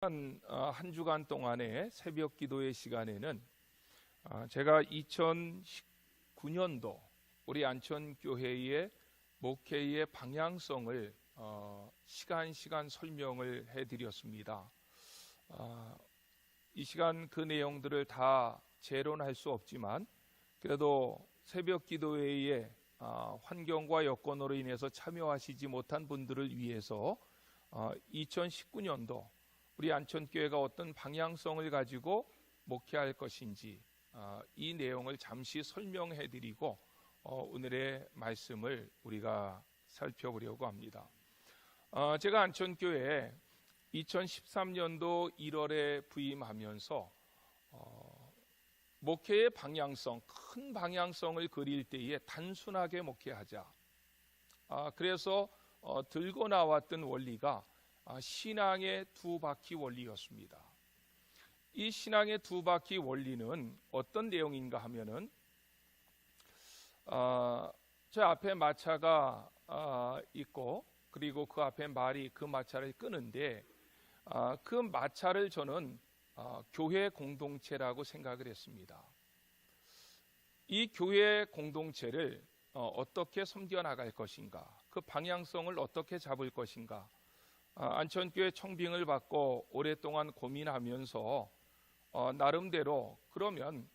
한 주간 동안의 새벽 기도의 시간에는 제가 2019년도 우리 안천교회의 목회의 방향성을 시간 설명을 해드렸습니다. 이 시간 그 내용들을 다 재론할 수 없지만 그래도 새벽 기도회의 환경과 여건으로 인해서 참여하시지 못한 분들을 위해서 2019년도 우리 안천교회가 어떤 방향성을 가지고 목회할 것인지 이 내용을 잠시 설명해 드리고 오늘의 말씀을 우리가 살펴보려고 합니다. 제가 안천교회에 2013년도 1월에 부임하면서 목회의 방향성, 큰 방향성을 그릴 때에 단순하게 목회하자. 그래서 들고 나왔던 원리가 신앙의 두 바퀴 원리였습니다. 이 신앙의 두 바퀴 원리는 어떤 내용인가 하면은 저 앞에 마차가 있고 그리고 그 앞에 말이 그 마차를 끄는데 그 마차를 저는 교회 공동체라고 생각을 했습니다. 이 교회 공동체를 어떻게 섬겨나갈 것인가, 그 방향성을 어떻게 잡을 것인가, 안천교회 청빙을 받고 오랫동안 고민하면서 나름대로 그러면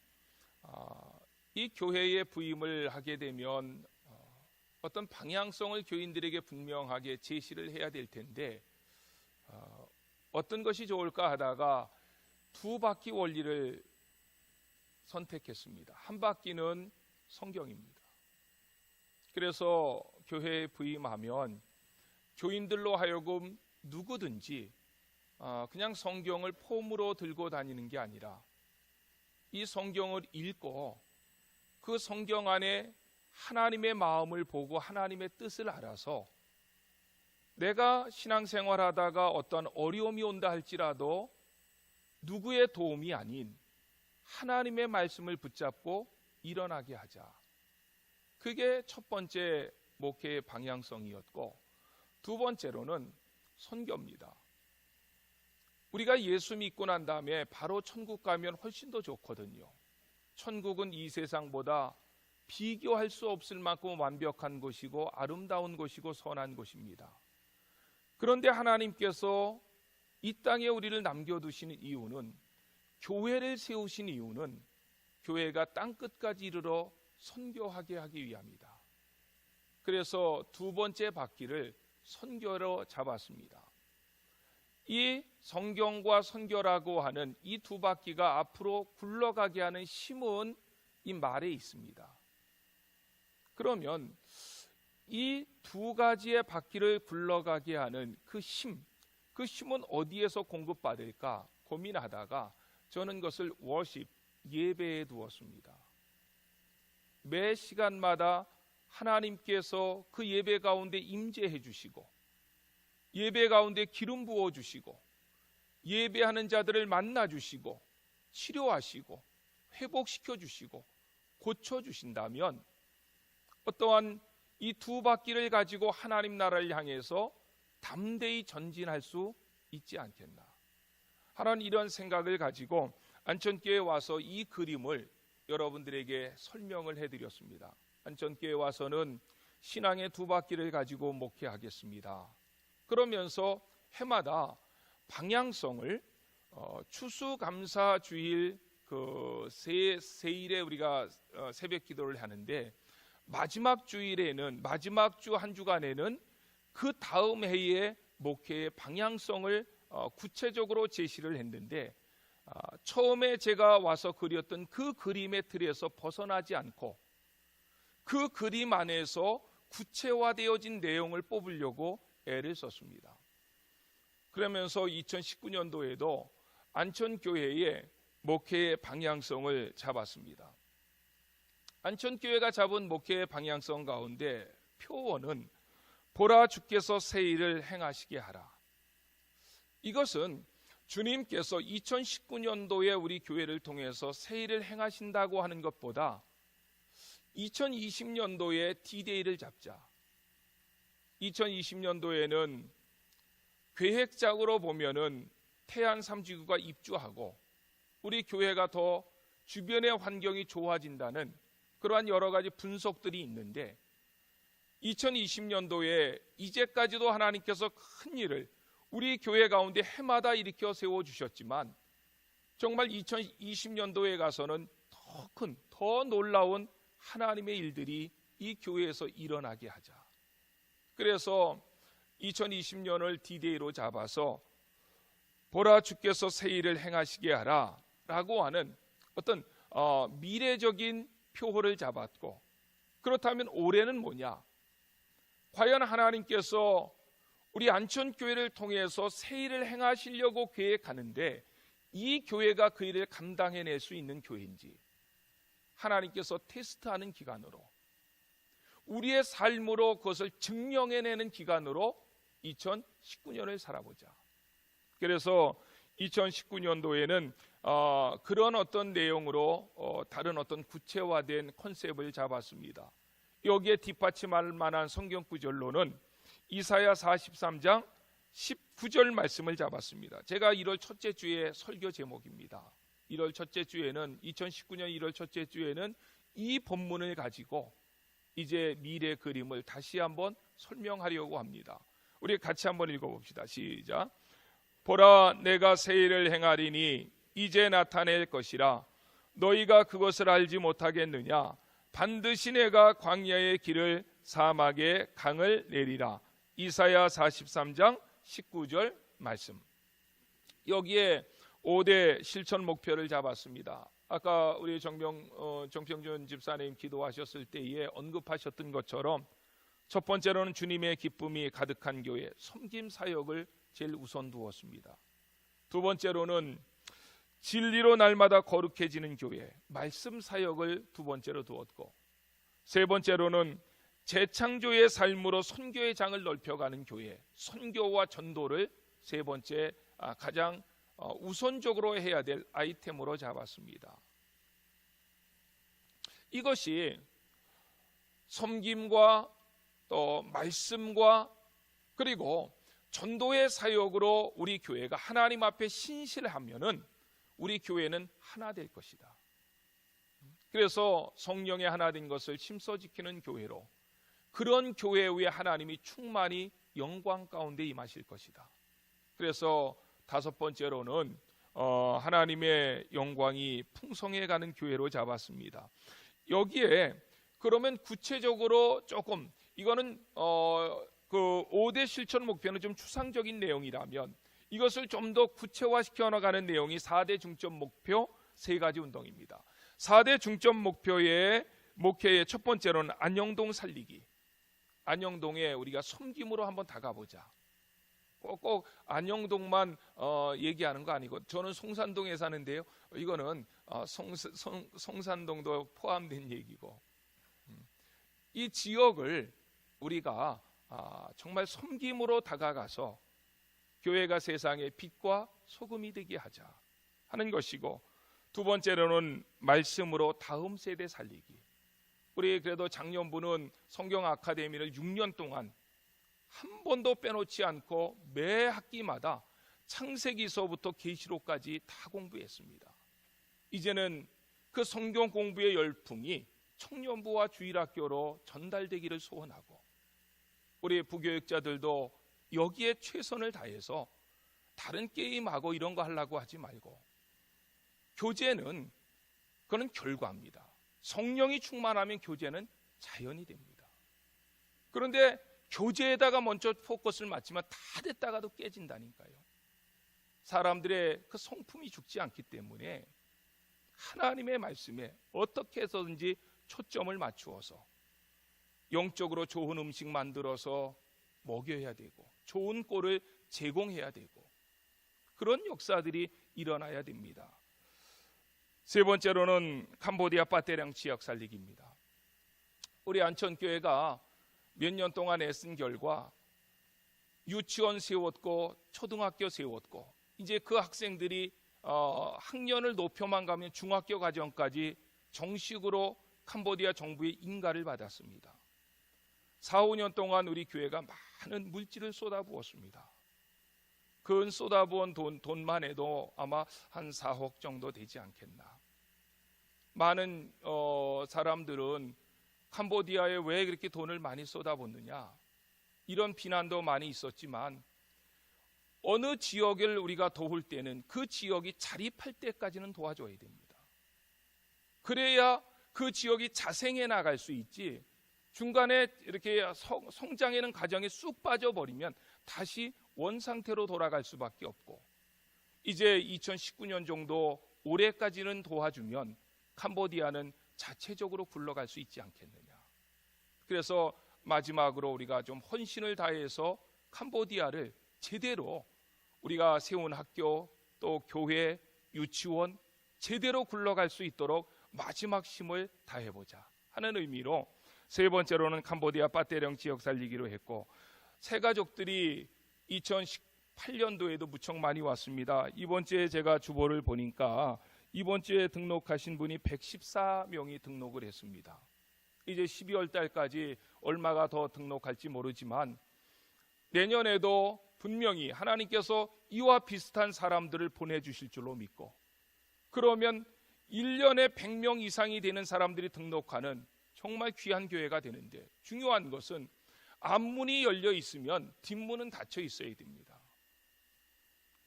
이 교회에 부임을 하게 되면 어떤 방향성을 교인들에게 분명하게 제시를 해야 될 텐데 어떤 것이 좋을까 하다가 두 바퀴 원리를 선택했습니다. 한 바퀴는 성경입니다. 그래서 교회에 부임하면 교인들로 하여금 누구든지 그냥 성경을 폼으로 들고 다니는 게 아니라 이 성경을 읽고 그 성경 안에 하나님의 마음을 보고 하나님의 뜻을 알아서 내가 신앙생활하다가 어떤 어려움이 온다 할지라도 누구의 도움이 아닌 하나님의 말씀을 붙잡고 일어나게 하자. 그게 첫 번째 목회의 방향성이었고 두 번째로는 선교입니다. 우리가 예수 믿고 난 다음에 바로 천국 가면 훨씬 더 좋거든요. 천국은 이 세상보다 비교할 수 없을 만큼 완벽한 곳이고 아름다운 곳이고 선한 곳입니다. 그런데 하나님께서 이 땅에 우리를 남겨두신 이유는, 교회를 세우신 이유는 교회가 땅끝까지 이르러 선교하게 하기 위함이다. 그래서 두 번째 바퀴를 선교로 잡았습니다. 이 성경과 선교라고 하는 이 두 바퀴가 앞으로 굴러가게 하는 힘은 이 말에 있습니다. 그러면 이 두 가지의 바퀴를 굴러가게 하는 그 힘은 어디에서 공급받을까 고민하다가 저는 그것을 워십, 예배에 두었습니다. 매 시간마다 하나님께서 그 예배 가운데 임재해 주시고 예배 가운데 기름 부어 주시고 예배하는 자들을 만나 주시고 치료하시고 회복시켜 주시고 고쳐 주신다면 어떠한 이 두 바퀴를 가지고 하나님 나라를 향해서 담대히 전진할 수 있지 않겠나 하는 이런 생각을 가지고 안천교회에 와서 이 그림을 여러분들에게 설명을 해드렸습니다. 안천교회에 와서는 신앙의 두 바퀴를 가지고 목회하겠습니다. 그러면서 해마다 방향성을 추수감사주일 그 세일에 우리가 새벽 기도를 하는데 마지막 주일에는 마지막 주 한 주간에는 그 다음 해의 목회의 방향성을 구체적으로 제시를 했는데 처음에 제가 와서 그렸던 그 그림의 틀에서 벗어나지 않고 그 그림 안에서 구체화되어진 내용을 뽑으려고 애를 썼습니다. 그러면서 2019년도에도 안천교회의 목회의 방향성을 잡았습니다. 안천교회가 잡은 목회의 방향성 가운데 표어는 보라 주께서 새 일을 행하시게 하라. 이것은 주님께서 2019년도에 우리 교회를 통해서 새 일을 행하신다고 하는 것보다 2020년도에 D-Day를 잡자. 2020년도에는 계획적으로 보면은 태안 삼지구가 입주하고 우리 교회가 더 주변의 환경이 좋아진다는 그러한 여러 가지 분석들이 있는데 2020년도에 이제까지도 하나님께서 큰 일을 우리 교회 가운데 해마다 일으켜 세워주셨지만 정말 2020년도에 가서는 더 큰, 더 놀라운 하나님의 일들이 이 교회에서 일어나게 하자. 그래서 2020년을 디데이로 잡아서 보라 주께서 새 일을 행하시게 하라 라고 하는 어떤 미래적인 표호를 잡았고, 그렇다면 올해는 뭐냐? 과연 하나님께서 우리 안천교회를 통해서 새 일을 행하시려고 계획하는데 이 교회가 그 일을 감당해낼 수 있는 교회인지 하나님께서 테스트하는 기간으로, 우리의 삶으로 그것을 증명해내는 기간으로 2019년을 살아보자. 그래서 2019년도에는 그런 어떤 내용으로 다른 어떤 구체화된 컨셉을 잡았습니다. 여기에 뒷받침할 만한 성경 구절로는 이사야 43장 19절 말씀을 잡았습니다. 제가 1월 첫째 주에 설교 제목입니다. 1월 첫째 주에는 2019년 1월 첫째 주에는 이 본문을 가지고 이제 미래 그림을 다시 한번 설명하려고 합니다. 우리 같이 한번 읽어봅시다. 시작. 보라, 내가 새 일을 행하리니 이제 나타낼 것이라. 너희가 그것을 알지 못하겠느냐? 반드시 내가 광야의 길을 사막에 강을 내리라. 이사야 43장 19절 말씀. 여기에 5대 실천 목표를 잡았습니다. 아까 우리 정평준 집사님 기도하셨을 때에 언급하셨던 것처럼 첫 번째로는 주님의 기쁨이 가득한 교회, 섬김 사역을 제일 우선 두었습니다. 두 번째로는 진리로 날마다 거룩해지는 교회, 말씀 사역을 두 번째로 두었고, 세 번째로는 재창조의 삶으로 선교의 장을 넓혀가는 교회, 선교와 전도를 세 번째 가장 우선적으로 해야 될 아이템으로 잡았습니다. 이것이 섬김과 또 말씀과 그리고 전도의 사역으로 우리 교회가 하나님 앞에 신실하면은 우리 교회는 하나 될 것이다. 그래서 성령의 하나 된 것을 힘써 지키는 교회로, 그런 교회 위에 하나님이 충만히 영광 가운데 임하실 것이다. 그래서 다섯 번째로는 하나님의 영광이 풍성해가는 교회로 잡았습니다. 여기에 그러면 구체적으로 조금 이거는 그 5대 실천 목표는 좀 추상적인 내용이라면 이것을 좀 더 구체화시켜 나가는 내용이 4대 중점 목표 세 가지 운동입니다. 4대 중점 목표의 첫 번째로는 안영동 살리기. 안영동에 우리가 섬김으로 한번 다가보자. 꼭 안영동만 얘기하는 거 아니고, 저는 송산동에 사는데요. 이거는 송산동도 포함된 얘기고, 이 지역을 우리가 정말 섬김으로 다가가서 교회가 세상의 빛과 소금이 되게 하자 하는 것이고, 두 번째로는 말씀으로 다음 세대 살리기. 우리 그래도 작년부는 성경 아카데미를 6년 동안 한 번도 빼놓지 않고 매 학기마다 창세기서부터 계시록까지 다 공부했습니다. 이제는 그 성경 공부의 열풍이 청년부와 주일학교로 전달되기를 소원하고, 우리 부교육자들도 여기에 최선을 다해서 다른 게임하고 이런 거 하려고 하지 말고, 교제는 그건 결과입니다. 성령이 충만하면 교제는 자연이 됩니다. 그런데 교제에다가 먼저 포커스를 맞추면 다 됐다가도 깨진다니까요. 사람들의 그 성품이 죽지 않기 때문에 하나님의 말씀에 어떻게 해서든지 초점을 맞추어서 영적으로 좋은 음식 만들어서 먹여야 되고, 좋은 꼴을 제공해야 되고, 그런 역사들이 일어나야 됩니다. 세 번째로는 캄보디아 빠떼랑 지역 살리기입니다. 우리 안천교회가 몇 년 동안 애쓴 결과 유치원 세웠고 초등학교 세웠고, 이제 그 학생들이 학년을 높여만 가면 중학교 과정까지 정식으로 캄보디아 정부의 인가를 받았습니다. 4, 5년 동안 우리 교회가 많은 물질을 쏟아부었습니다. 그 쏟아부은 돈만 해도 아마 한 4억 정도 되지 않겠나. 많은 사람들은 캄보디아에 왜 그렇게 돈을 많이 쏟아붓느냐, 이런 비난도 많이 있었지만, 어느 지역을 우리가 도울 때는 그 지역이 자립할 때까지는 도와줘야 됩니다. 그래야 그 지역이 자생해 나갈 수 있지, 중간에 이렇게 성장하는 과정에 쑥 빠져버리면 다시 원상태로 돌아갈 수밖에 없고, 이제 2019년 정도 올해까지는 도와주면 캄보디아는 자체적으로 굴러갈 수 있지 않겠느냐. 그래서 마지막으로 우리가 좀 헌신을 다해서 캄보디아를 제대로 우리가 세운 학교, 또 교회, 유치원 제대로 굴러갈 수 있도록 마지막 힘을 다해보자 하는 의미로, 세 번째로는 캄보디아 빠떼령 지역 살리기로 했고, 새가족들이 2018년도에도 무척 많이 왔습니다. 이번 주에 제가 주보를 보니까 이번 주에 등록하신 분이 114명이 등록을 했습니다. 이제 12월 달까지 얼마가 더 등록할지 모르지만 내년에도 분명히 하나님께서 이와 비슷한 사람들을 보내주실 줄로 믿고, 그러면 1년에 100명 이상이 되는 사람들이 등록하는 정말 귀한 교회가 되는데, 중요한 것은 앞문이 열려 있으면 뒷문은 닫혀 있어야 됩니다.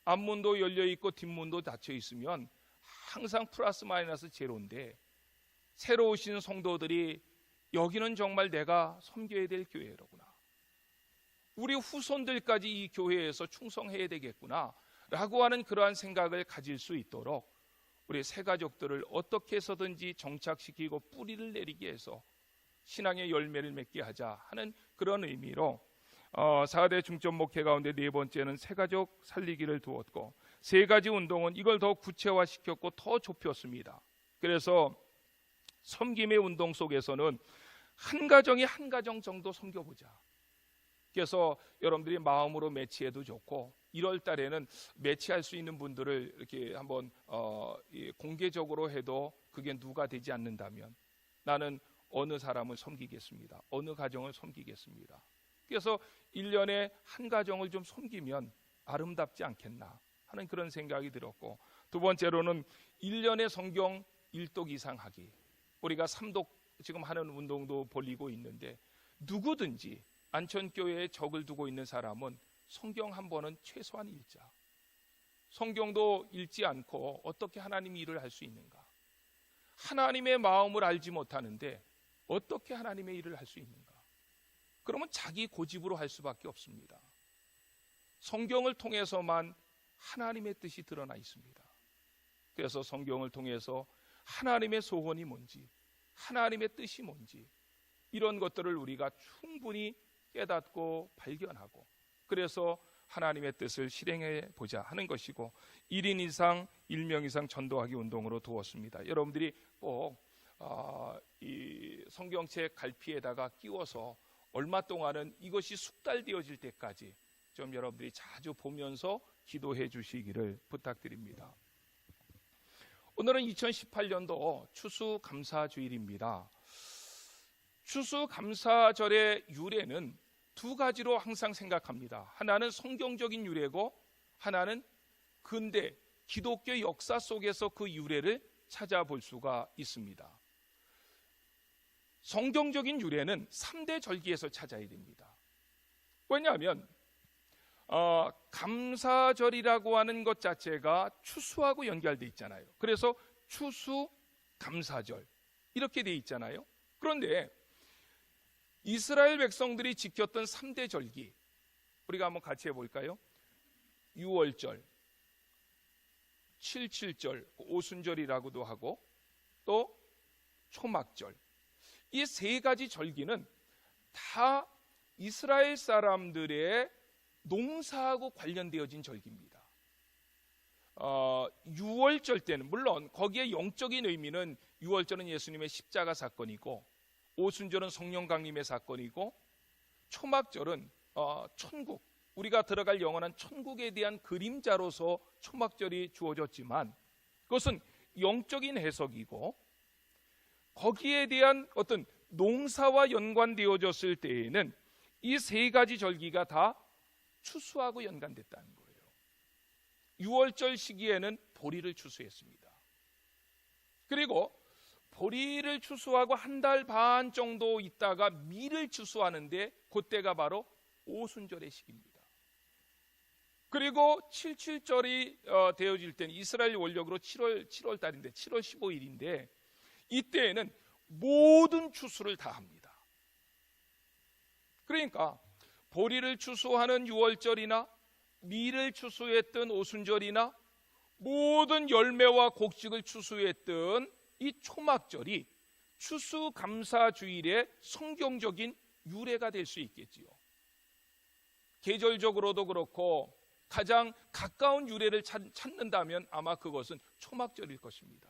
앞문도 열려 있고 뒷문도 닫혀 있으면 항상 플러스 마이너스 제로인데, 새로 오신 성도들이 여기는 정말 내가 섬겨야 될 교회로구나, 우리 후손들까지 이 교회에서 충성해야 되겠구나 라고 하는 그러한 생각을 가질 수 있도록 우리 새가족들을 어떻게 해서든지 정착시키고 뿌리를 내리게 해서 신앙의 열매를 맺게 하자 하는 그런 의미로 4대 중점 목회 가운데 네 번째는 새가족 살리기를 두었고, 세 가지 운동은 이걸 더 구체화시켰고 더 좁혔습니다. 그래서 섬김의 운동 속에서는 한 가정이 한 가정 정도 섬겨보자. 그래서 여러분들이 마음으로 매치해도 좋고, 1월 달에는 매치할 수 있는 분들을 이렇게 한번 공개적으로 해도 그게 누가 되지 않는다면 나는 어느 사람을 섬기겠습니다, 어느 가정을 섬기겠습니다. 그래서 1년에 한 가정을 좀 섬기면 아름답지 않겠나 하는 그런 생각이 들었고, 두 번째로는 1년에 성경 1독 이상 하기. 우리가 3독 지금 하는 운동도 벌이고 있는데, 누구든지 안천교회에 적을 두고 있는 사람은 성경 한 번은 최소한 읽자. 성경도 읽지 않고 어떻게 하나님 일을 할 수 있는가? 하나님의 마음을 알지 못하는데 어떻게 하나님의 일을 할 수 있는가? 그러면 자기 고집으로 할 수밖에 없습니다. 성경을 통해서만 하나님의 뜻이 드러나 있습니다. 그래서 성경을 통해서 하나님의 소원이 뭔지, 하나님의 뜻이 뭔지, 이런 것들을 우리가 충분히 깨닫고 발견하고, 그래서 하나님의 뜻을 실행해 보자 하는 것이고, 1인 이상 1명 이상 전도하기 운동으로 두었습니다. 여러분들이 꼭 이 성경책 갈피에다가 끼워서 얼마 동안은 이것이 숙달되어질 때까지 좀 여러분들이 자주 보면서 기도해 주시기를 부탁드립니다. 오늘은 2018년도 추수감사주일입니다. 추수감사절의 유래는 두 가지로 항상 생각합니다. 하나는 성경적인 유래고, 하나는 근대 기독교 역사 속에서 그 유래를 찾아볼 수가 있습니다. 성경적인 유래는 3대 절기에서 찾아야 됩니다. 왜냐하면 감사절이라고 하는 것 자체가 추수하고 연결되어 있잖아요. 그래서 추수감사절 이렇게 되어 있잖아요. 그런데 이스라엘 백성들이 지켰던 3대 절기, 우리가 한번 같이 해볼까요? 6월절, 7.7절, 오순절이라고도 하고 또 초막절, 이 세 가지 절기는 다 이스라엘 사람들의 농사하고 관련되어진 절기입니다. 6월절 때는 물론 거기에 영적인 의미는 6월절은 예수님의 십자가 사건이고, 오순절은 성령 강림의 사건이고, 초막절은 천국, 우리가 들어갈 영원한 천국에 대한 그림자로서 초막절이 주어졌지만 그것은 영적인 해석이고, 거기에 대한 어떤 농사와 연관되어졌을 때에는 이 세 가지 절기가 다 추수하고 연관됐다는 거예요. 유월절 시기에는 보리를 추수했습니다. 그리고 보리를 추수하고 한 달 반 정도 있다가 밀을 추수하는데 그때가 바로 오순절의 시기입니다. 그리고 77절이 되어질 때는 이스라엘 원력으로 7월 달인데 7월 15일인데 이때에는 모든 추수를 다 합니다. 그러니까 보리를 추수하는 유월절이나 밀을 추수했던 오순절이나 모든 열매와 곡식을 추수했던 이 초막절이 추수감사주일의 성경적인 유래가 될 수 있겠지요. 계절적으로도 그렇고 가장 가까운 유래를 찾는다면 아마 그것은 초막절일 것입니다.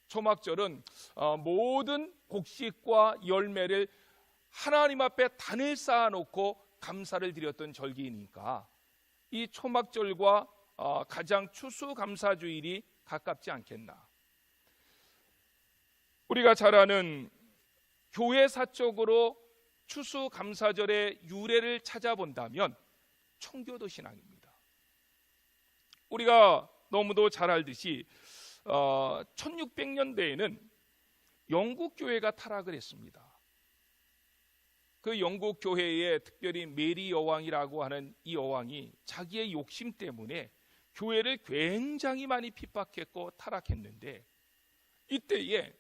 초막절은 모든 곡식과 열매를 하나님 앞에 단을 쌓아놓고 감사를 드렸던 절기이니까 이 초막절과 가장 추수감사주일이 가깝지 않겠나. 우리가 잘 아는 교회사적으로 추수감사절의 유래를 찾아본다면 청교도 신앙입니다. 우리가 너무도 잘 알듯이 1600년대에는 영국 교회가 타락을 했습니다. 그 영국 교회에 특별히 메리 여왕이라고 하는 이 여왕이 자기의 욕심 때문에 교회를 굉장히 많이 핍박했고 타락했는데 이때에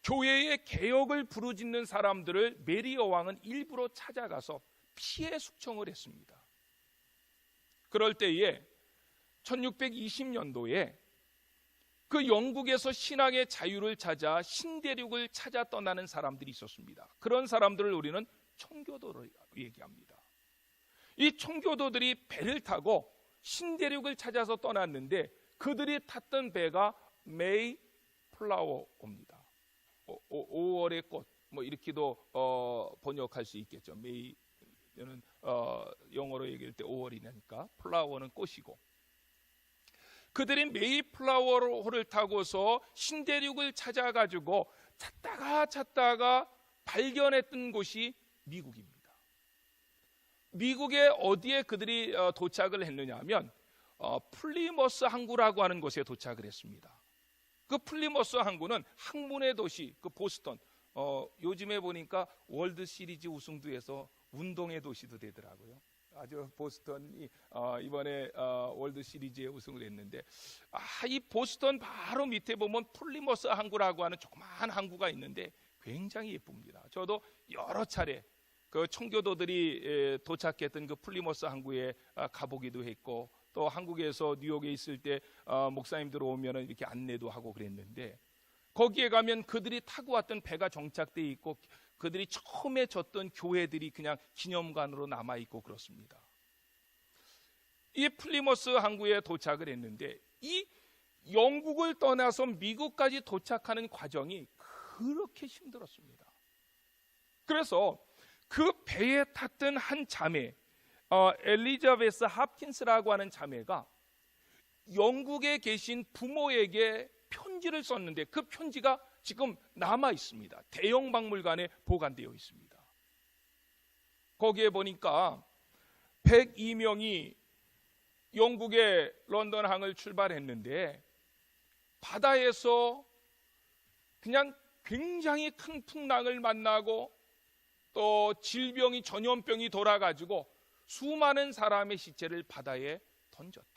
교회의 개혁을 부르짖는 사람들을 메리 여왕은 일부러 찾아가서 피해 숙청을 했습니다. 그럴 때에 1620년도에 그 영국에서 신앙의 자유를 찾아 신대륙을 찾아 떠나는 사람들이 있었습니다. 그런 사람들을 우리는 청교도로 얘기합니다. 이 청교도들이 배를 타고 신대륙을 찾아서 떠났는데 그들이 탔던 배가 메이 플라워입니다. 5월의 꽃, 뭐 이렇게도 번역할 수 있겠죠. 메이는 영어로 얘기할 때 5월이니까 플라워는 꽃이고, 그들이 메이플라워를 타고서 신대륙을 찾아가지고 찾다가 발견했던 곳이 미국입니다. 미국의 어디에 그들이 도착을 했느냐 하면 플리머스 항구라고 하는 곳에 도착을 했습니다. 그 플리머스 항구는 학문의 도시, 그 보스턴, 요즘에 보니까 월드 시리즈 우승도 해서 운동의 도시도 되더라고요. 아주 보스턴이 이번에 월드 시리즈에 우승을 했는데, 이 보스턴 바로 밑에 보면 플리머스 항구라고 하는 조그마한 항구가 있는데 굉장히 예쁩니다. 저도 여러 차례 그 청교도들이 도착했던 그 플리머스 항구에 가보기도 했고, 또 한국에서 뉴욕에 있을 때 목사님들 오면은 이렇게 안내도 하고 그랬는데, 거기에 가면 그들이 타고 왔던 배가 정착돼 있고 그들이 처음에 졌던 교회들이 그냥 기념관으로 남아 있고 그렇습니다. 이 플리머스 항구에 도착을 했는데 이 영국을 떠나서 미국까지 도착하는 과정이 그렇게 힘들었습니다. 그래서 그 배에 탔던 한 자매, 엘리자베스 합킨스라고 하는 자매가 영국에 계신 부모에게 편지를 썼는데 그 편지가 지금 남아 있습니다. 대형 박물관에 보관되어 있습니다. 거기에 보니까 102명이 영국의 런던 항을 출발했는데 바다에서 그냥 굉장히 큰 풍랑을 만나고 또 질병이 전염병이 돌아가지고 수많은 사람의 시체를 바다에 던졌다.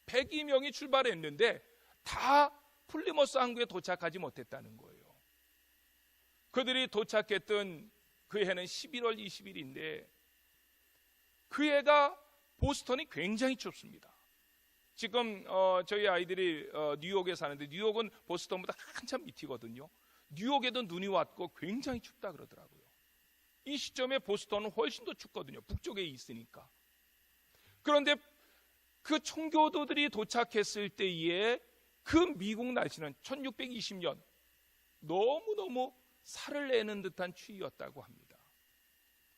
102명이 출발했는데 다 플리머스 항구에 도착하지 못했다는 거예요. 그들이 도착했던 그 해는 11월 20일인데 그 해가 보스턴이 굉장히 춥습니다. 지금 저희 아이들이 뉴욕에 사는데 뉴욕은 보스턴보다 한참 밑이거든요. 뉴욕에도 눈이 왔고 굉장히 춥다 그러더라고요. 이 시점에 보스턴은 훨씬 더 춥거든요. 북쪽에 있으니까. 그런데 그 청교도들이 도착했을 때에 그 미국 날씨는 1620년 너무너무 살을 내는 듯한 추위였다고 합니다.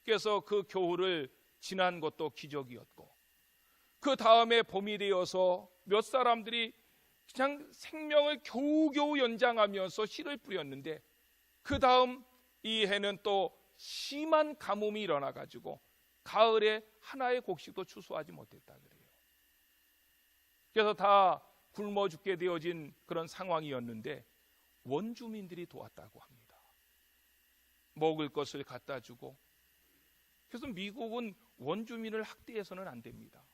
그래서 그 겨울을 지난 것도 기적이었고, 그 다음에 봄이 되어서 몇 사람들이 그냥 생명을 겨우겨우 연장하면서 씨를 뿌렸는데 그 다음 이 해는 또 심한 가뭄이 일어나가지고 가을에 하나의 곡식도 추수하지 못했다 그래요. 그래서 다 굶어 죽게 되어진 그런 상황이었는데 원주민들이 도왔다고 합니다. 먹을 것을 갖다 주고. 그래서 미국은 원주민을 학대해서는 안 됩니다.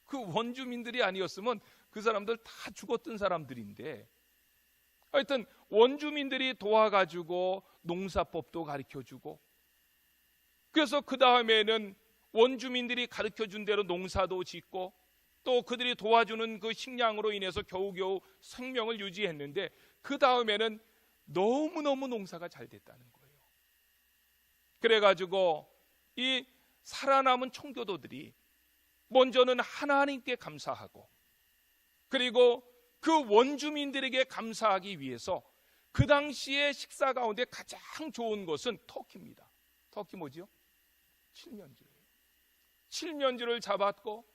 그 원주민들이 아니었으면 그 사람들 다 죽었던 사람들인데, 하여튼 원주민들이 도와가지고 농사법도 가르쳐주고, 그래서 그 다음에는 원주민들이 가르쳐준 대로 농사도 짓고, 또 그들이 도와주는 그 식량으로 인해서 겨우겨우 생명을 유지했는데, 그 다음에는 너무너무 농사가 잘 됐다는 거예요. 그래가지고 이 살아남은 청교도들이 먼저는 하나님께 감사하고, 그리고 그 원주민들에게 감사하기 위해서 그 당시에 식사 가운데 가장 좋은 것은 터키입니다. 터키 뭐지요? 칠면조예요. 칠면조를 잡았고,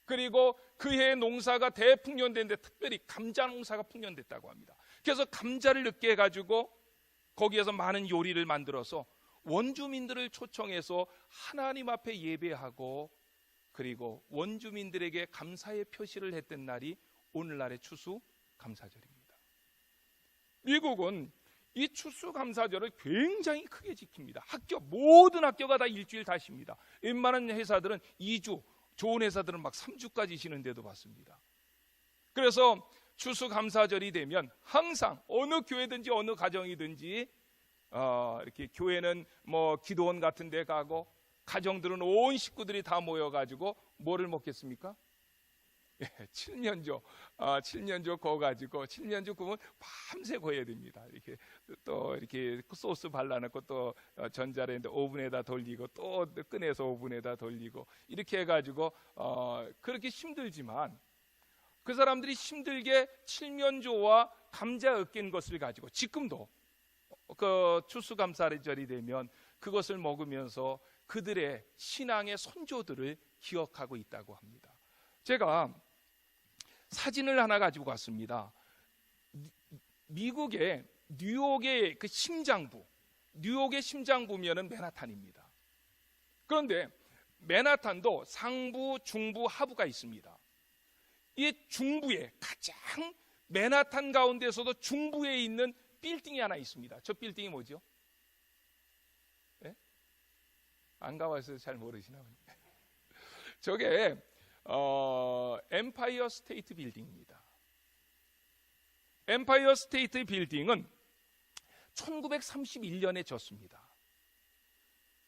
그리고 그해 농사가 대풍년됐는데 특별히 감자 농사가 풍년됐다고 합니다. 그래서 감자를 넣게 해가지고 거기에서 많은 요리를 만들어서 원주민들을 초청해서 하나님 앞에 예배하고, 그리고 원주민들에게 감사의 표시를 했던 날이 오늘날의 추수감사절입니다. 미국은 이 추수감사절을 굉장히 크게 지킵니다. 모든 학교가 다 일주일 다 쉽니다. 웬만한 회사들은 2주, 좋은 회사들은 막 3주까지 쉬는데도 봤습니다. 그래서 추수감사절이 되면 항상 어느 교회든지 어느 가정이든지 이렇게 교회는 뭐 기도원 같은 데 가고, 가정들은 온 식구들이 다 모여가지고 뭐를 먹겠습니까? 칠면조, 칠면조 구워가지고, 칠면조 구우면 밤새 구워야 됩니다. 이렇게 또 이렇게 소스 발라놓고, 또 전자레인지 오븐에다 돌리고, 또 꺼내서 오븐에다 돌리고, 이렇게 해가지고 그렇게 힘들지만 그 사람들이 힘들게 칠면조와 감자 으깬 것을 가지고 지금도 그 추수감사절이 되면 그것을 먹으면서 그들의 신앙의 선조들을 기억하고 있다고 합니다. 제가 사진을 하나 가지고 갔습니다. 미국의 뉴욕의 그 심장부, 뉴욕의 심장부면은 맨하탄입니다. 그런데 맨하탄도 상부, 중부, 하부가 있습니다. 이 중부에, 가장 맨하탄 가운데서도 중부에 있는 빌딩이 하나 있습니다. 저 빌딩이 뭐죠? 네? 안 가봐서 잘 모르시나 보네. 저게 엠파이어 스테이트 빌딩입니다. 엠파이어 스테이트 빌딩은 1931년에 졌습니다.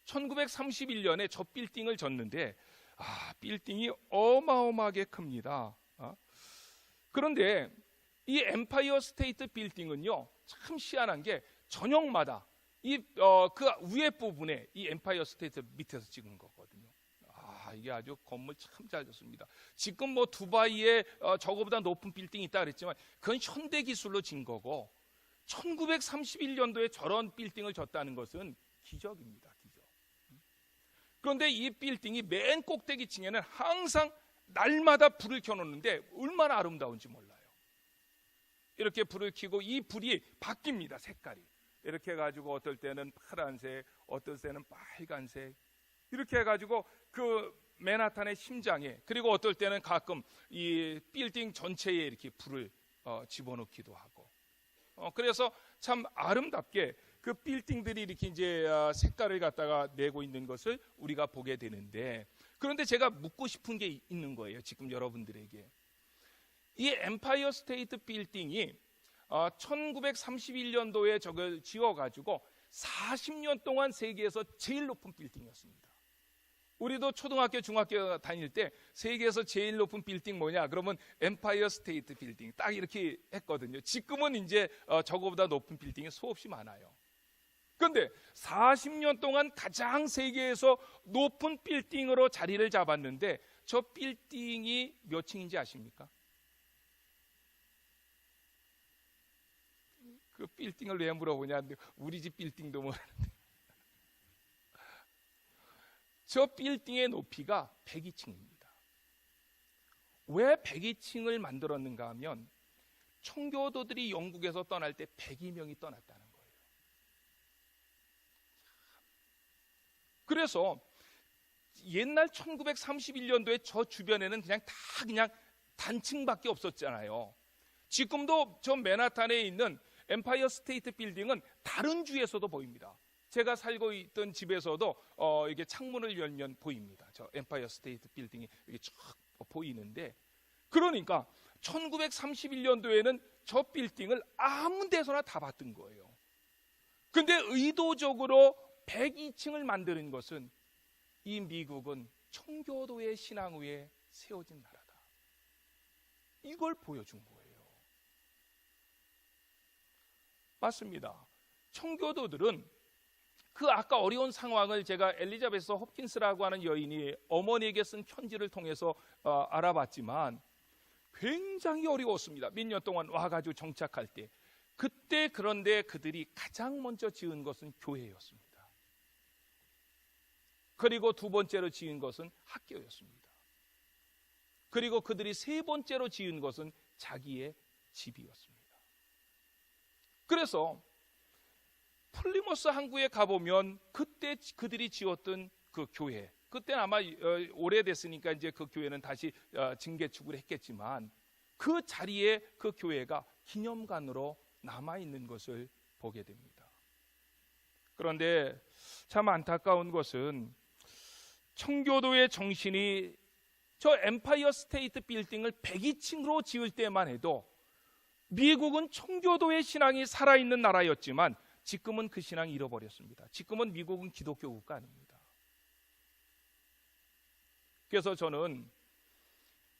1931년에 저 빌딩을 졌는데, 빌딩이 어마어마하게 큽니다. 그런데 이 엠파이어 스테이트 빌딩은요, 참 희한한 게 저녁마다 그 위에 부분에 이 엠파이어 스테이트 밑에서 찍은 거거든요. 이게 아주 건물 참 잘 졌습니다. 지금 뭐 두바이에 저거보다 높은 빌딩이 있다 그랬지만 그건 현대 기술로 진 거고, 1931년도에 저런 빌딩을 졌다는 것은 기적입니다. 기적. 그런데 이 빌딩이 맨 꼭대기 층에는 항상 날마다 불을 켜놓는데 얼마나 아름다운지 몰라요. 이렇게 불을 켜고 이 불이 바뀝니다. 색깔이. 이렇게 해가지고 어떨 때는 파란색, 어떨 때는 빨간색, 이렇게 해가지고 그 맨하탄의 심장에, 그리고 어떨 때는 가끔 이 빌딩 전체에 이렇게 불을 집어넣기도 하고, 그래서 참 아름답게 그 빌딩들이 이렇게 이제 색깔을 갖다가 내고 있는 것을 우리가 보게 되는데, 그런데 제가 묻고 싶은 게 있는 거예요. 지금 여러분들에게. 이 엠파이어 스테이트 빌딩이 1931년도에 저걸 지어가지고 40년 동안 세계에서 제일 높은 빌딩이었습니다. 우리도 초등학교, 중학교 다닐 때 세계에서 제일 높은 빌딩 뭐냐? 그러면 엠파이어 스테이트 빌딩 딱 이렇게 했거든요. 지금은 이제 저거보다 높은 빌딩이 수없이 많아요. 그런데 40년 동안 가장 세계에서 높은 빌딩으로 자리를 잡았는데, 저 빌딩이 몇 층인지 아십니까? 그 빌딩을 왜 물어보냐? 우리 집 빌딩도 모르는데. 저 빌딩의 높이가 102층입니다. 왜 102층을 만들었는가 하면 청교도들이 영국에서 떠날 때 102명이 떠났다는 거예요. 그래서 옛날 1931년도에 저 주변에는 그냥 단층밖에 없었잖아요. 지금도 저 맨하탄에 있는 엠파이어 스테이트 빌딩은 다른 주에서도 보입니다. 제가 살고 있던 집에서도 이게 창문을 열면 보입니다. 저 엠파이어 스테이트 빌딩이 이렇게 쭉 보이는데, 그러니까 1931년도에는 저 빌딩을 아무 데서나 다 봤던 거예요. 근데 의도적으로 102층을 만드는 것은 이 미국은 청교도의 신앙 위에 세워진 나라다, 이걸 보여준 거예요. 맞습니다. 청교도들은 그 아까 어려운 상황을 제가 엘리자베스 홉킨스라고 하는 여인이 어머니에게 쓴 편지를 통해서 알아봤지만 굉장히 어려웠습니다. 몇 년 동안 와가지고 정착할 때. 그때 그런데 그들이 가장 먼저 지은 것은 교회였습니다. 그리고 두 번째로 지은 것은 학교였습니다. 그리고 그들이 세 번째로 지은 것은 자기의 집이었습니다. 그래서 플리머스 항구에 가보면 그때 그들이 지었던 그 교회, 그때 아마 오래됐으니까 이제 그 교회는 다시 증개축을 했겠지만 그 자리에 그 교회가 기념관으로 남아있는 것을 보게 됩니다. 그런데 참 안타까운 것은 청교도의 정신이 저 엠파이어 스테이트 빌딩을 102층으로 지을 때만 해도 미국은 청교도의 신앙이 살아있는 나라였지만 지금은 그 신앙이 잃어버렸습니다. 지금은 미국은 기독교 국가 아닙니다. 그래서 저는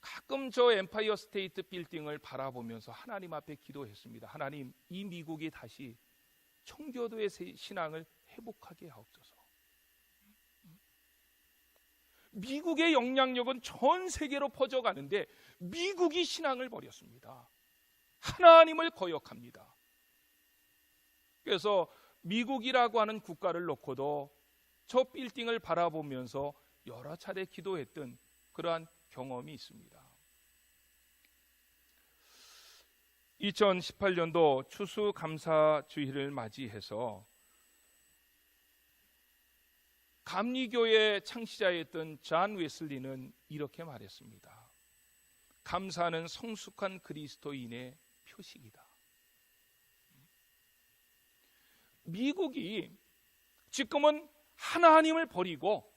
가끔 저 엠파이어 스테이트 빌딩을 바라보면서 하나님 앞에 기도했습니다. 하나님, 이 미국이 다시 청교도의 신앙을 회복하게 하옵소서. 미국의 영향력은 전 세계로 퍼져가는데 미국이 신앙을 버렸습니다. 하나님을 거역합니다. 그래서 미국이라고 하는 국가를 놓고도 저 빌딩을 바라보면서 여러 차례 기도했던 그러한 경험이 있습니다. 2018년도 추수감사주일을 맞이해서 감리교의 창시자였던 존 웨슬리는 이렇게 말했습니다. 감사는 성숙한 그리스도인의 표식이다. 미국이 지금은 하나님을 버리고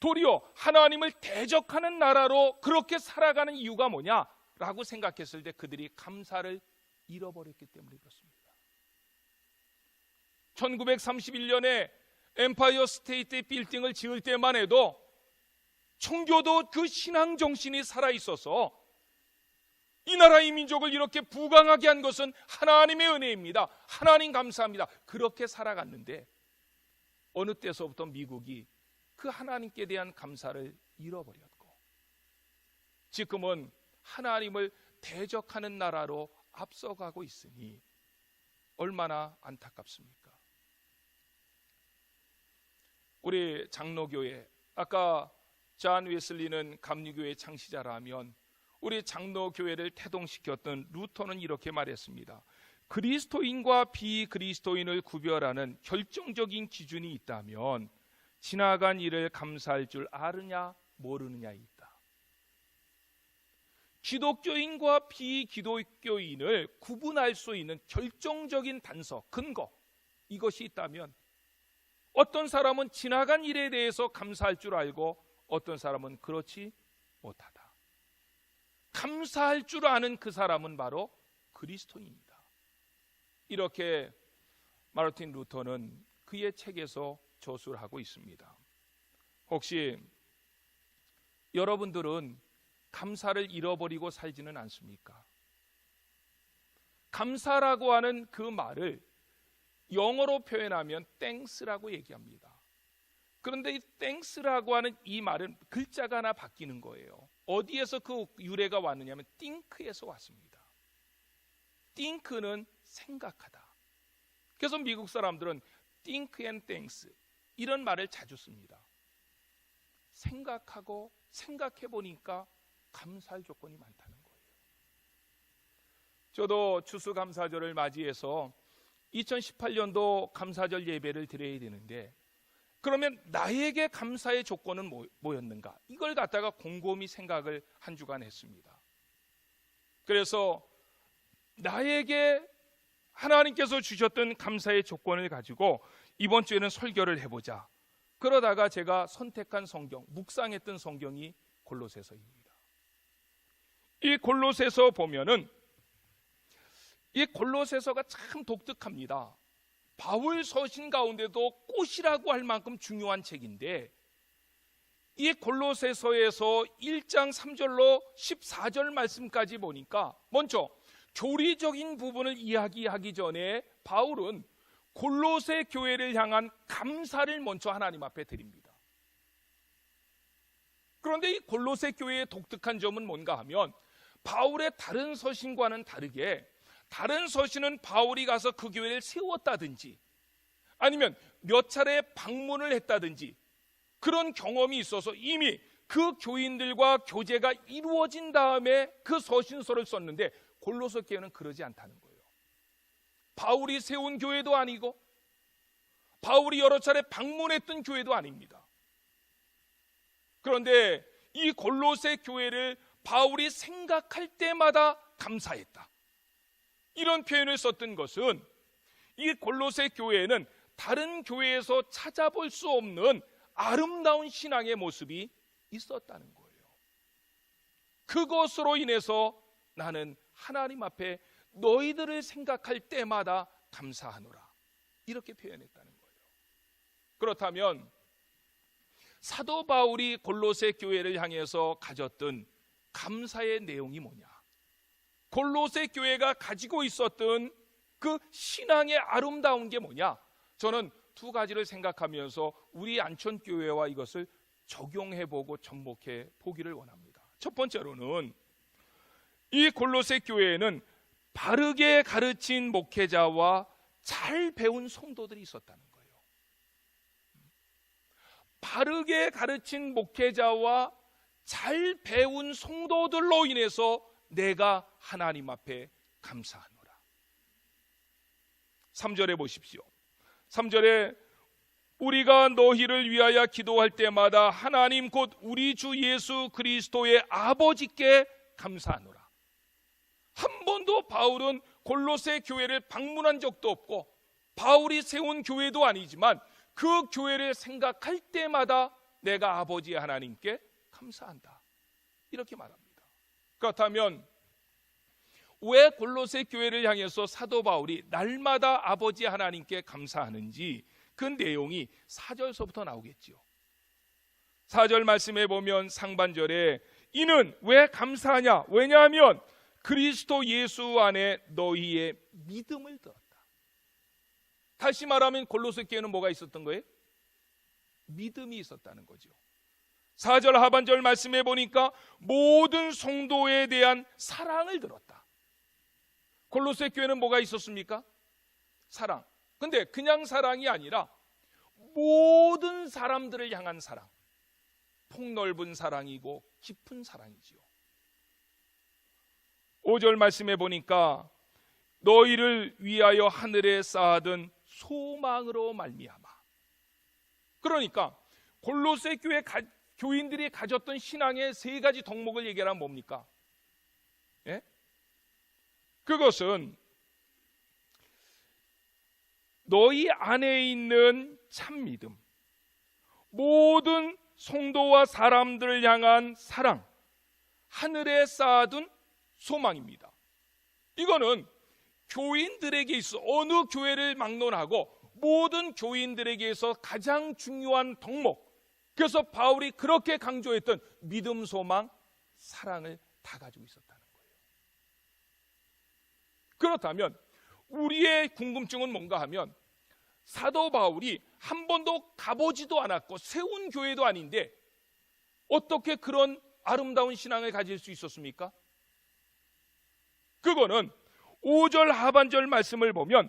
도리어 하나님을 대적하는 나라로 그렇게 살아가는 이유가 뭐냐라고 생각했을 때 그들이 감사를 잃어버렸기 때문에 그렇습니다. 1931년에 엠파이어 스테이트 빌딩을 지을 때만 해도 청교도 그 신앙 정신이 살아있어서 이 나라의 민족을 이렇게 부강하게 한 것은 하나님의 은혜입니다. 하나님 감사합니다. 그렇게 살아갔는데 어느 때서부터 미국이 그 하나님께 대한 감사를 잃어버렸고 지금은 하나님을 대적하는 나라로 앞서가고 있으니 얼마나 안타깝습니까? 우리 장로교회, 아까 존 웨슬리는 감리교회 창시자라면 우리 장로교회를 태동시켰던 루터는 이렇게 말했습니다. 그리스도인과 비그리스도인을 구별하는 결정적인 기준이 있다면 지나간 일을 감사할 줄 아느냐 모르느냐에 있다. 기독교인과 비기독교인을 구분할 수 있는 결정적인 단서, 근거, 이것이 있다면 어떤 사람은 지나간 일에 대해서 감사할 줄 알고 어떤 사람은 그렇지 못하다. 감사할 줄 아는 그 사람은 바로 그리스도인이다. 이렇게 마르틴 루터는 그의 책에서 저술을 하고 있습니다. 혹시 여러분들은 감사를 잃어버리고 살지는 않습니까? 감사라고 하는 그 말을 영어로 표현하면 thanks라고 얘기합니다. 그런데 이 thanks라고 하는 이 말은 글자가 하나 바뀌는 거예요. 어디에서 그 유래가 왔느냐면 think에서 왔습니다. think는 생각하다. 그래서 미국 사람들은 think and thanks 이런 말을 자주 씁니다. 생각하고 생각해 보니까 감사할 조건이 많다는 거예요. 저도 추수감사절을 맞이해서 2018년도 감사절 예배를 드려야 되는데 그러면 나에게 감사의 조건은 뭐였는가? 이걸 갖다가 곰곰이 생각을 한 주간 했습니다. 그래서 나에게 하나님께서 주셨던 감사의 조건을 가지고 이번 주에는 설교를 해보자. 그러다가 제가 선택한 성경, 묵상했던 성경이 골로새서입니다. 이 골로새서 보면은 이 골로새서가 참 독특합니다. 바울 서신 가운데도 꽃이라고 할 만큼 중요한 책인데, 이 골로새서에서 1장 3절로 14절 말씀까지 보니까 먼저 교리적인 부분을 이야기하기 전에 바울은 골로새 교회를 향한 감사를 먼저 하나님 앞에 드립니다. 그런데 이 골로새 교회의 독특한 점은 뭔가 하면, 바울의 다른 서신과는 다르게 다른 서신은 바울이 가서 그 교회를 세웠다든지 아니면 몇 차례 방문을 했다든지 그런 경험이 있어서 이미 그 교인들과 교제가 이루어진 다음에 그 서신서를 썼는데, 골로새 교회는 그러지 않다는 거예요. 바울이 세운 교회도 아니고 바울이 여러 차례 방문했던 교회도 아닙니다. 그런데 이 골로새 교회를 바울이 생각할 때마다 감사했다, 이런 표현을 썼던 것은 이 골로새 교회에는 다른 교회에서 찾아볼 수 없는 아름다운 신앙의 모습이 있었다는 거예요. 그것으로 인해서 나는 하나님 앞에 너희들을 생각할 때마다 감사하노라, 이렇게 표현했다는 거예요. 그렇다면 사도 바울이 골로새 교회를 향해서 가졌던 감사의 내용이 뭐냐? 골로새 교회가 가지고 있었던 그 신앙의 아름다운 게 뭐냐? 저는 두 가지를 생각하면서 우리 안천교회와 이것을 적용해보고 접목해 보기를 원합니다. 첫 번째로는 이 골로새 교회에는 바르게 가르친 목회자와 잘 배운 성도들이 있었다는 거예요. 바르게 가르친 목회자와 잘 배운 성도들로 인해서 내가 하나님 앞에 감사하노라. 3절에 보십시오. 3절에 우리가 너희를 위하여 기도할 때마다 하나님 곧 우리 주 예수 그리스도의 아버지께 감사하노라. 한 번도 바울은 골로새 교회를 방문한 적도 없고 바울이 세운 교회도 아니지만 그 교회를 생각할 때마다 내가 아버지 하나님께 감사한다, 이렇게 말합니다. 그렇다면 왜 골로새 교회를 향해서 사도 바울이 날마다 아버지 하나님께 감사하는지 그 내용이 4절서부터 나오겠죠. 4절 말씀해 보면 상반절에 이는 왜 감사하냐? 왜냐하면 그리스도 예수 안에 너희의 믿음을 들었다. 다시 말하면 골로새 교회는 뭐가 있었던 거예요? 믿음이 있었다는 거죠. 4절 하반절 말씀해 보니까 모든 성도에 대한 사랑을 들었다. 골로새 교회는 뭐가 있었습니까? 사랑. 근데 그냥 사랑이 아니라 모든 사람들을 향한 사랑, 폭넓은 사랑이고 깊은 사랑이지요. 5절 말씀해 보니까 너희를 위하여 하늘에 쌓아둔 소망으로 말미암아. 그러니까 골로새 교회 교인들이 가졌던 신앙의 세 가지 덕목을 얘기하면 뭡니까? 예? 그것은 너희 안에 있는 참 믿음, 모든 성도와 사람들을 향한 사랑, 하늘에 쌓아둔 소망입니다. 이거는 교인들에게 있어 어느 교회를 막론하고 모든 교인들에게서 가장 중요한 덕목, 그래서 바울이 그렇게 강조했던 믿음, 소망, 사랑을 다 가지고 있었다는 거예요. 그렇다면 우리의 궁금증은 뭔가 하면 사도 바울이 한 번도 가보지도 않았고 세운 교회도 아닌데 어떻게 그런 아름다운 신앙을 가질 수 있었습니까? 그거는 5절 하반절 말씀을 보면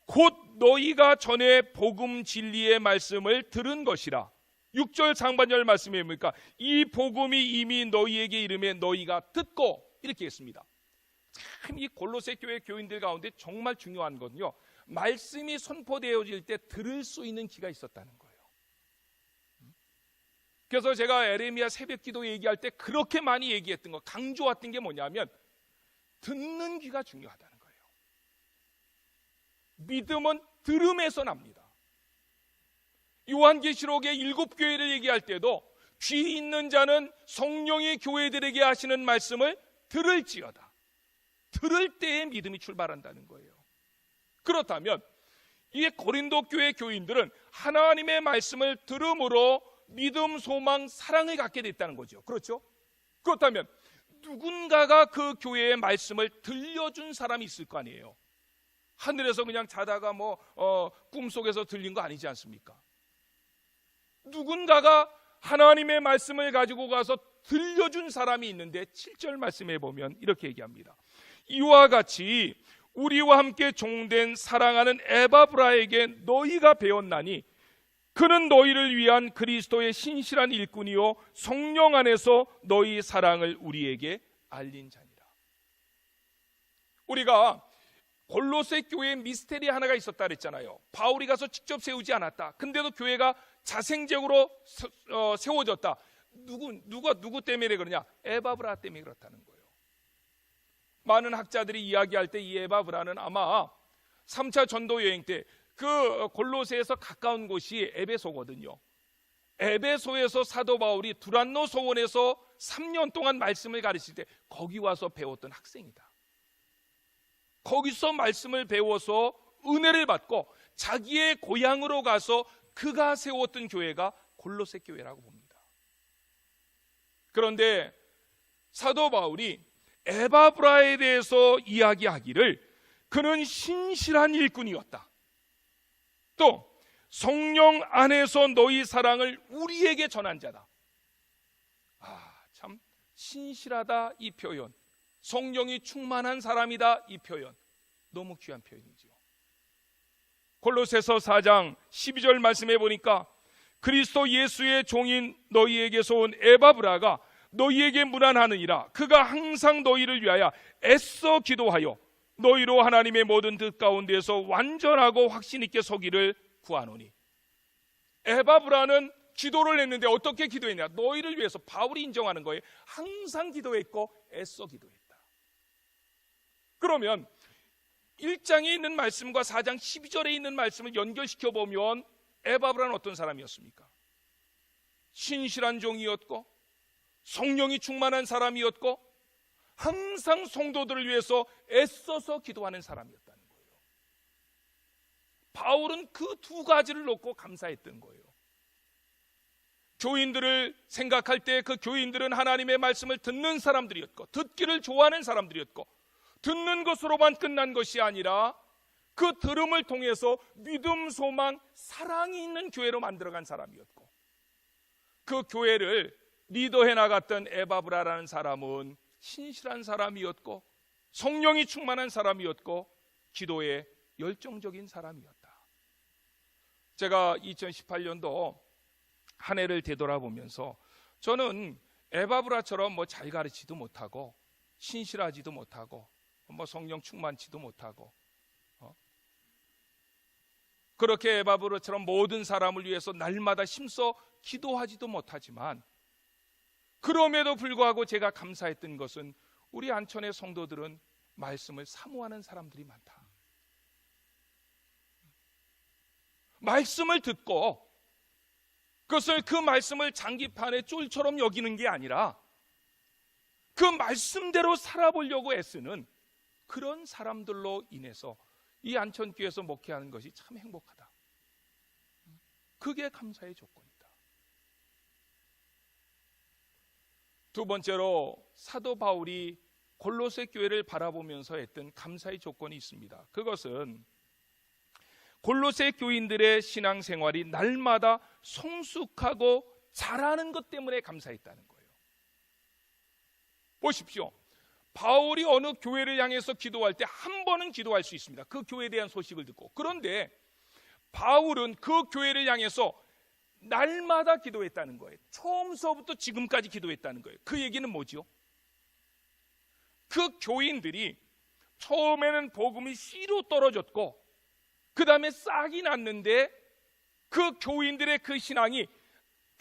곧 너희가 전에 복음 진리의 말씀을 들은 것이라. 6절 상반절 말씀이 뭡니까? 이 복음이 이미 너희에게 이르매 너희가 듣고, 이렇게 했습니다. 참 이 골로새 교회 교인들 가운데 정말 중요한 건요, 말씀이 선포되어질 때 들을 수 있는 귀가 있었다는 거예요. 그래서 제가 에레미야 새벽기도 얘기할 때 그렇게 많이 얘기했던 거, 강조했던 게 뭐냐면 듣는 귀가 중요하다는 거예요. 믿음은 들음에서 납니다. 요한계시록의 7교회를 얘기할 때도 귀 있는 자는 성령이 교회들에게 하시는 말씀을 들을지어다. 들을 때에 믿음이 출발한다는 거예요. 그렇다면 이 고린도 교회 교인들은 하나님의 말씀을 들음으로 믿음, 소망, 사랑을 갖게 됐다는 거죠. 그렇죠? 그렇다면 누군가가 그 교회의 말씀을 들려준 사람이 있을 거 아니에요. 하늘에서 그냥 자다가 꿈속에서 들린 거 아니지 않습니까? 누군가가 하나님의 말씀을 가지고 가서 들려준 사람이 있는데 7절 말씀에 보면 이렇게 얘기합니다. 이와 같이 우리와 함께 종된 사랑하는 에바브라에게 너희가 배웠나니 그는 너희를 위한 그리스도의 신실한 일꾼이요 성령 안에서 너희 사랑을 우리에게 알린 자니라. 우리가 골로새 교회에 미스테리 하나가 있었다 그랬잖아요. 바울이 가서 직접 세우지 않았다. 근데도 교회가 자생적으로 세워졌다. 누구 때문에 그러냐? 에바브라 때문에 그렇다는 거예요. 많은 학자들이 이야기할 때 이 에바브라는 아마 3차 전도 여행 때 그 골로새에서 가까운 곳이 에베소거든요. 에베소에서 사도 바울이 두란노 소원에서 3년 동안 말씀을 가르칠 때 거기 와서 배웠던 학생이다. 거기서 말씀을 배워서 은혜를 받고 자기의 고향으로 가서 그가 세웠던 교회가 골로새 교회라고 봅니다. 그런데 사도 바울이 에바브라에 대해서 이야기하기를 그는 신실한 일꾼이었다. 또 성령 안에서 너희 사랑을 우리에게 전한 자다. 참 신실하다 이 표현, 성령이 충만한 사람이다 이 표현, 너무 귀한 표현이죠. 골로새서 4장 12절 말씀해 보니까 그리스도 예수의 종인 너희에게서 온 에바브라가 너희에게 문안하느니라. 그가 항상 너희를 위하여 애써 기도하여 너희로 하나님의 모든 뜻 가운데서 완전하고 확신 있게 서기를 구하노니. 에바브라는 기도를 했는데 어떻게 기도했냐? 너희를 위해서. 바울이 인정하는 거예요. 항상 기도했고 애써 기도했다. 그러면 1장에 있는 말씀과 4장 12절에 있는 말씀을 연결시켜 보면 에바브라는 어떤 사람이었습니까? 신실한 종이었고 성령이 충만한 사람이었고 항상 성도들을 위해서 애써서 기도하는 사람이었다는 거예요. 바울은 그 두 가지를 놓고 감사했던 거예요. 교인들을 생각할 때 그 교인들은 하나님의 말씀을 듣는 사람들이었고 듣기를 좋아하는 사람들이었고 듣는 것으로만 끝난 것이 아니라 그 들음을 통해서 믿음, 소망, 사랑이 있는 교회로 만들어간 사람이었고 그 교회를 리더해 나갔던 에바브라라는 사람은 신실한 사람이었고 성령이 충만한 사람이었고 기도에 열정적인 사람이었다. 제가 2018년도 한 해를 되돌아보면서 저는 에바브라처럼 잘 가르치지도 못하고 신실하지도 못하고 성령 충만치도 못하고 그렇게 에바브라처럼 모든 사람을 위해서 날마다 힘써 기도하지도 못하지만 그럼에도 불구하고 제가 감사했던 것은 우리 안천의 성도들은 말씀을 사모하는 사람들이 많다. 말씀을 듣고 그 말씀을 장기판의 쫄처럼 여기는 게 아니라 그 말씀대로 살아보려고 애쓰는 그런 사람들로 인해서 이 안천교회에서 목회하는 것이 참 행복하다. 그게 감사의 조건이다. 두 번째로 사도 바울이 골로새 교회를 바라보면서 했던 감사의 조건이 있습니다. 그것은 골로새 교인들의 신앙생활이 날마다 성숙하고 자라는 것 때문에 감사했다는 거예요. 보십시오. 바울이 어느 교회를 향해서 기도할 때 한 번은 기도할 수 있습니다. 그 교회에 대한 소식을 듣고. 그런데 바울은 그 교회를 향해서 날마다 기도했다는 거예요. 처음서부터 지금까지 기도했다는 거예요. 그 얘기는 뭐죠? 그 교인들이 처음에는 복음이 씨로 떨어졌고 그 다음에 싹이 났는데 그 교인들의 그 신앙이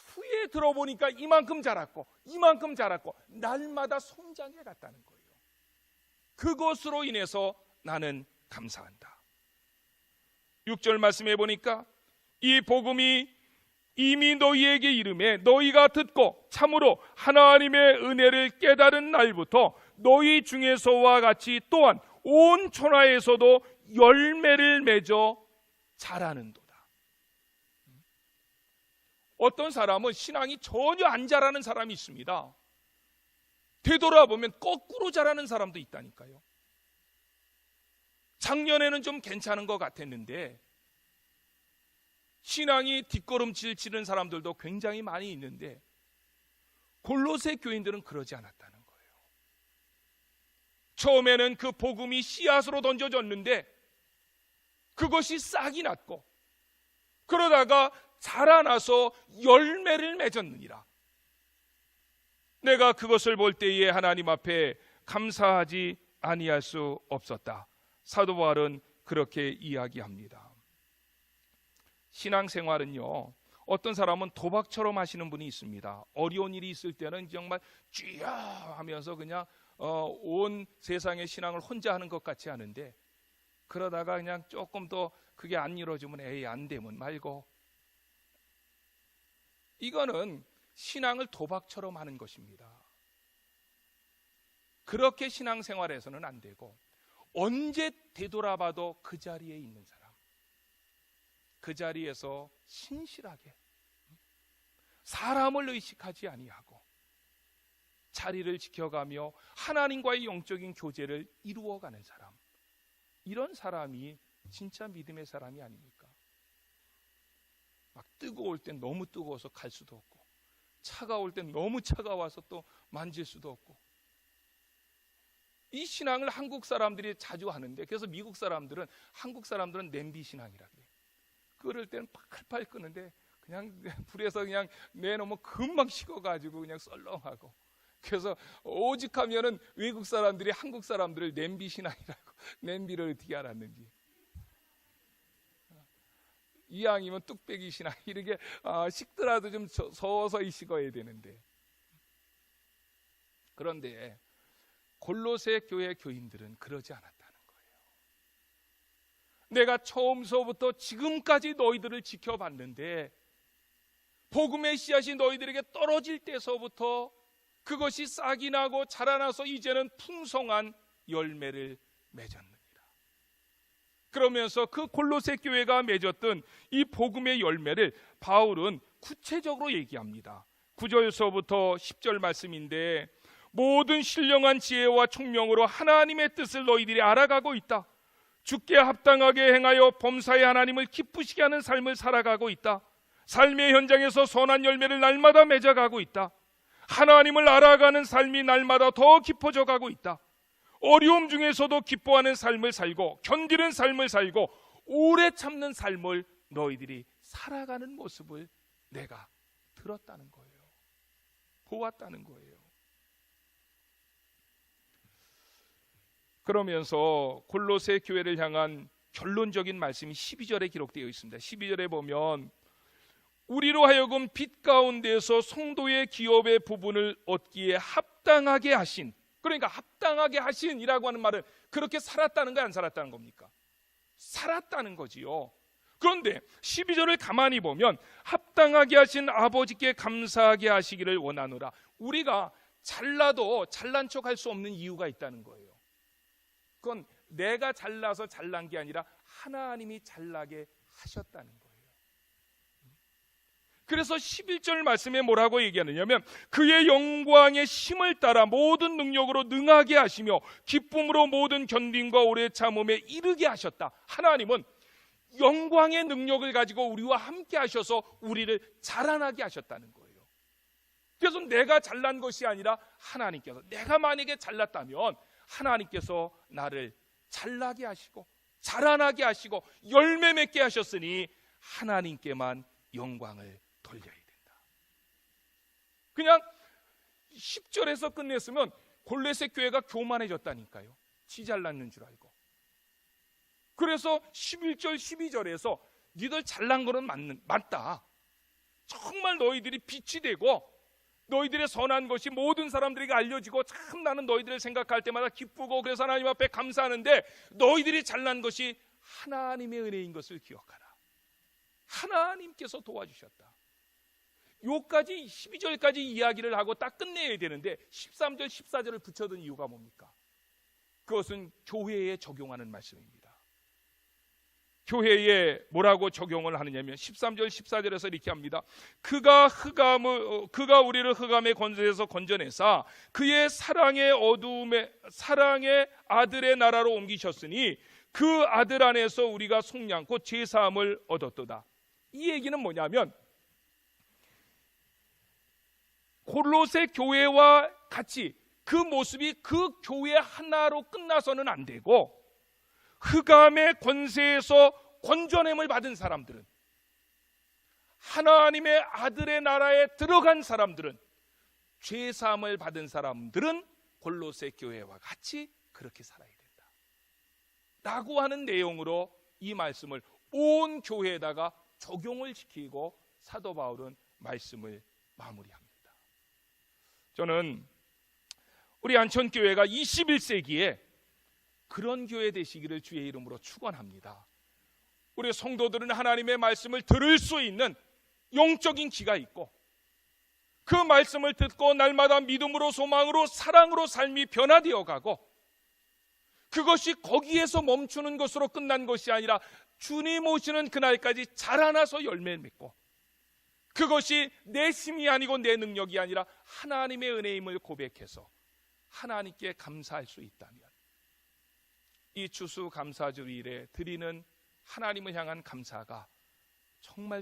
후에 들어보니까 이만큼 자랐고 날마다 성장해 갔다는 거예요. 그것으로 인해서 나는 감사한다. 6절 말씀해 보니까 이 복음이 이미 너희에게 이름에 너희가 듣고 참으로 하나님의 은혜를 깨달은 날부터 너희 중에서와 같이 또한 온 천하에서도 열매를 맺어 자라는도다. 어떤 사람은 신앙이 전혀 안 자라는 사람이 있습니다. 되돌아보면 거꾸로 자라는 사람도 있다니까요. 작년에는 좀 괜찮은 것 같았는데 신앙이 뒷걸음질 치는 사람들도 굉장히 많이 있는데 골로새 교인들은 그러지 않았다는 거예요. 처음에는 그 복음이 씨앗으로 던져졌는데 그것이 싹이 났고 그러다가 자라나서 열매를 맺었느니라. 내가 그것을 볼 때에 하나님 앞에 감사하지 아니할 수 없었다. 사도 바울은 그렇게 이야기합니다. 신앙생활은요, 어떤 사람은 도박처럼 하시는 분이 있습니다. 어려운 일이 있을 때는 정말 쥐야 하면서 그냥 온 세상의 신앙을 혼자 하는 것 같이 하는데 그러다가 그냥 조금 더 그게 안 이루어지면 에이 안 되면 말고, 이거는 신앙을 도박처럼 하는 것입니다. 그렇게 신앙생활에서는 안 되고 언제 되돌아봐도 그 자리에 있는 사람, 그 자리에서 신실하게 사람을 의식하지 아니하고 자리를 지켜가며 하나님과의 영적인 교제를 이루어가는 사람, 이런 사람이 진짜 믿음의 사람이 아닙니까? 막 뜨거울 땐 너무 뜨거워서 갈 수도 없고 차가울 땐 너무 차가워서 또 만질 수도 없고, 이 신앙을 한국 사람들이 자주 하는데, 그래서 미국 사람들은, 한국 사람들은 냄비 신앙이라 그래요. 끓을 때는 팔팔 끄는데 그냥 불에서 그냥 내놓으면 금방 식어가지고 그냥 썰렁하고, 그래서 오직하면은 외국 사람들이 한국 사람들을 냄비 신앙이라고, 냄비를 어떻게 알았는지, 이왕이면 뚝배기 신앙, 이렇게 식더라도 좀 서서히 식어야 되는데. 그런데 골로새 교회 교인들은 그러지 않았다는 거예요. 내가 처음서부터 지금까지 너희들을 지켜봤는데 복음의 씨앗이 너희들에게 떨어질 때서부터 그것이 싹이 나고 자라나서 이제는 풍성한 열매를 맺었느니라. 그러면서 그 골로새 교회가 맺었던 이 복음의 열매를 바울은 구체적으로 얘기합니다. 9절서부터 10절 말씀인데, 모든 신령한 지혜와 총명으로 하나님의 뜻을 너희들이 알아가고 있다. 주께 합당하게 행하여 범사의 하나님을 기쁘시게 하는 삶을 살아가고 있다. 삶의 현장에서 선한 열매를 날마다 맺어가고 있다. 하나님을 알아가는 삶이 날마다 더 깊어져 가고 있다. 어려움 중에서도 기뻐하는 삶을 살고 견디는 삶을 살고 오래 참는 삶을 너희들이 살아가는 모습을 내가 들었다는 거예요. 보았다는 거예요. 그러면서 골로새 교회를 향한 결론적인 말씀이 12절에 기록되어 있습니다. 12절에 보면 우리로 하여금 빛 가운데서 성도의 기업의 부분을 얻기에 합당하게 하신, 그러니까 합당하게 하신이라고 하는 말은 그렇게 살았다는 거야, 안 살았다는 겁니까? 살았다는 거지요. 그런데 12절을 가만히 보면 합당하게 하신 아버지께 감사하게 하시기를 원하노라. 우리가 잘나도 잘난 척 할 수 없는 이유가 있다는 거예요. 그건 내가 잘나서 잘난 게 아니라 하나님이 잘나게 하셨다는 거예요. 그래서 11절 말씀에 뭐라고 얘기하느냐면, 그의 영광의 힘을 따라 모든 능력으로 능하게 하시며 기쁨으로 모든 견딤과 오래 참음에 이르게 하셨다. 하나님은 영광의 능력을 가지고 우리와 함께 하셔서 우리를 자라나게 하셨다는 거예요. 그래서 내가 잘난 것이 아니라 하나님께서, 내가 만약에 잘났다면 하나님께서 나를 잘나게 하시고 자라나게 하시고 열매 맺게 하셨으니 하나님께만 영광을 돌려야 된다. 그냥 10절에서 끝냈으면 골로새 교회가 교만해졌다니까요. 지 잘났는 줄 알고. 그래서 11절 12절에서 니들 잘난 거는 맞다. 정말 너희들이 빛이 되고 너희들의 선한 것이 모든 사람들에게 알려지고 참 나는 너희들을 생각할 때마다 기쁘고 그래서 하나님 앞에 감사하는데 너희들이 잘난 것이 하나님의 은혜인 것을 기억하라. 하나님께서 도와주셨다. 요까지 12절까지 이야기를 하고 딱 끝내야 되는데 13절 14절을 붙여둔 이유가 뭡니까? 그것은 교회에 적용하는 말씀입니다. 교회에 뭐라고 적용을 하느냐면 13절 14절에서 이렇게 합니다. 그가 우리를 흑암의 권세에서 건져내사 그의 사랑의 아들의 나라로 옮기셨으니 그 아들 안에서 우리가 속량 곧 제사함을 얻었도다. 이 얘기는 뭐냐면 골로새 교회와 같이 그 모습이 그 교회 하나로 끝나서는 안 되고 흑암의 권세에서 건져냄을 받은 사람들은, 하나님의 아들의 나라에 들어간 사람들은, 죄사함을 받은 사람들은 골로새 교회와 같이 그렇게 살아야 된다 라고 하는 내용으로 이 말씀을 온 교회에다가 적용을 시키고 사도 바울은 말씀을 마무리합니다. 저는 우리 안천교회가 21세기에 그런 교회 되시기를 주의 이름으로 축원합니다. 우리 성도들은 하나님의 말씀을 들을 수 있는 영적인 귀가 있고 그 말씀을 듣고 날마다 믿음으로 소망으로 사랑으로 삶이 변화되어 가고 그것이 거기에서 멈추는 것으로 끝난 것이 아니라 주님 오시는 그날까지 자라나서 열매 맺고 그것이 내 힘이 아니고 내 능력이 아니라 하나님의 은혜임을 고백해서 하나님께 감사할 수 있다면 이 추수감사주일에 드리는 하나님을 향한 감사가 정말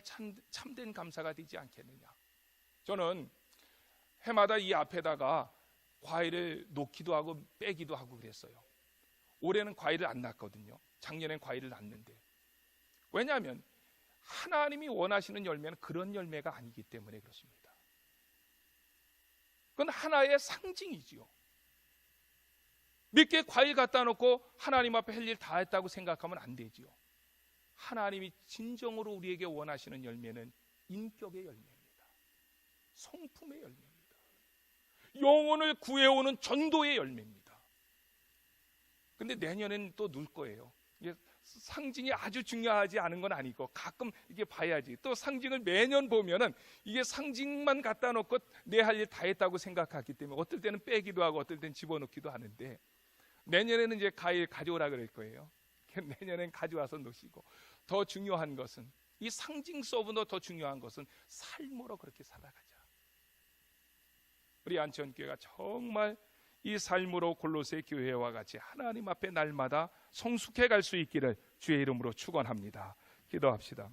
참된 감사가 되지 않겠느냐. 저는 해마다 이 앞에다가 과일을 놓기도 하고 빼기도 하고 그랬어요. 올해는 과일을 안 났거든요. 작년엔 과일을 났는데. 왜냐하면 하나님이 원하시는 열매는 그런 열매가 아니기 때문에 그렇습니다. 그건 하나의 상징이지요. 몇 개 과일 갖다 놓고 하나님 앞에 할 일 다 했다고 생각하면 안 되지요. 하나님이 진정으로 우리에게 원하시는 열매는 인격의 열매입니다. 성품의 열매입니다. 영혼을 구해오는 전도의 열매입니다. 근데 내년에는 또 넣을 거예요. 이게 상징이 아주 중요하지 않은 건 아니고 가끔 이게 봐야지. 또 상징을 매년 보면은 이게 상징만 갖다 놓고 내 할 일 다 했다고 생각하기 때문에 어떨 때는 빼기도 하고 어떨 때는 집어넣기도 하는데 내년에는 이제 과일 가져오라 그럴 거예요. 내년엔 가져와서 놓으시고 더 중요한 것은 이 상징 서브도 더 중요한 것은 삶으로 그렇게 살아가자. 우리 안천교회가 정말 이 삶으로 골로새 교회와 같이 하나님 앞에 날마다 성숙해 갈 수 있기를 주의 이름으로 축원합니다. 기도합시다.